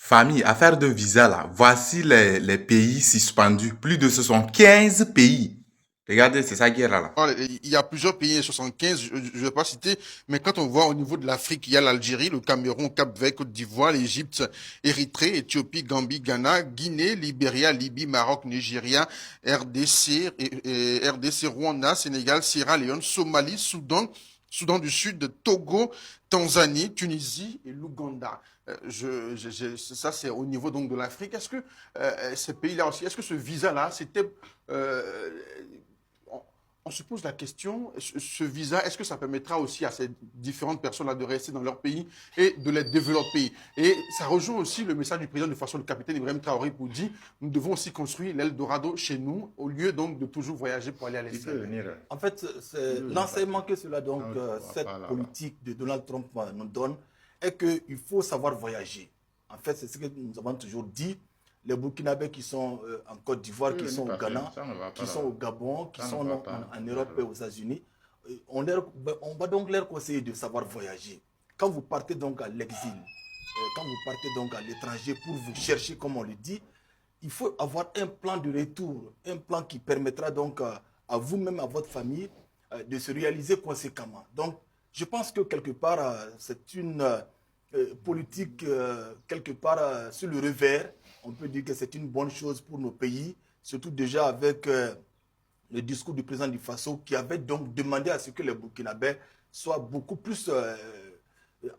Famille, affaire de visa là, voici les pays suspendus. Plus de 75 pays. Regardez, c'est ça qui est là. Voilà, il y a plusieurs pays, 75, je ne vais pas citer, mais quand on voit au niveau de l'Afrique, il y a l'Algérie, le Cameroun, Cap-Vert, Côte d'Ivoire, l'Égypte, Érythrée, Éthiopie, Gambie, Ghana, Guinée, Libéria, Libye, Maroc, Nigeria, RDC, RDC, Rwanda, Sénégal, Sierra Leone, Somalie, Soudan, Soudan du Sud, Togo, Tanzanie, Tunisie et l'Ouganda. Ça, c'est au niveau donc de l'Afrique. Est-ce que ces pays-là aussi, est-ce que ce visa-là, c'était euh, on se pose la question, ce visa, est-ce que ça permettra aussi à ces différentes personnes-là de rester dans leur pays et de les développer? Et ça rejoint aussi le message du président de façon, le capitaine Ibrahim Traoré, pour dire, nous devons aussi construire l'Eldorado chez nous, au lieu donc de toujours voyager pour aller à Tu peux l'extérieur. venir. En fait, c'est l'enseignement que cela, donc, cette politique de Donald Trump nous donne, est qu'il faut savoir voyager. En fait, c'est ce que nous avons toujours dit. Les Burkinabés qui sont en Côte d'Ivoire, qui sont au Ghana, qui sont au Gabon, qui sont en Europe et aux États-Unis, on va donc leur conseiller de savoir voyager. Quand vous partez donc à l'exil, quand vous partez donc à l'étranger pour vous chercher, comme on le dit, il faut avoir un plan de retour, un plan qui permettra donc à vous-même, à votre famille, de se réaliser conséquemment. Donc, je pense que quelque part, c'est une politique, quelque part, sur le revers. On peut dire que c'est une bonne chose pour nos pays, surtout déjà avec le discours du président du Faso qui avait donc demandé à ce que les Burkinabés soient beaucoup plus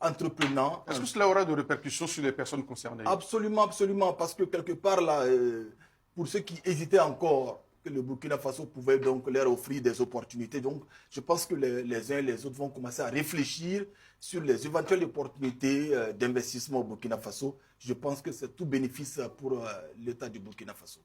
entreprenants. Est-ce que cela aura de répercussions sur les personnes concernées? Absolument, absolument, parce que quelque part là, pour ceux qui hésitaient encore, que le Burkina Faso pouvait donc leur offrir des opportunités. Donc, je pense que les uns et les autres vont commencer à réfléchir sur les éventuelles opportunités d'investissement au Burkina Faso. Je pense que c'est tout bénéfice pour l'État du Burkina Faso.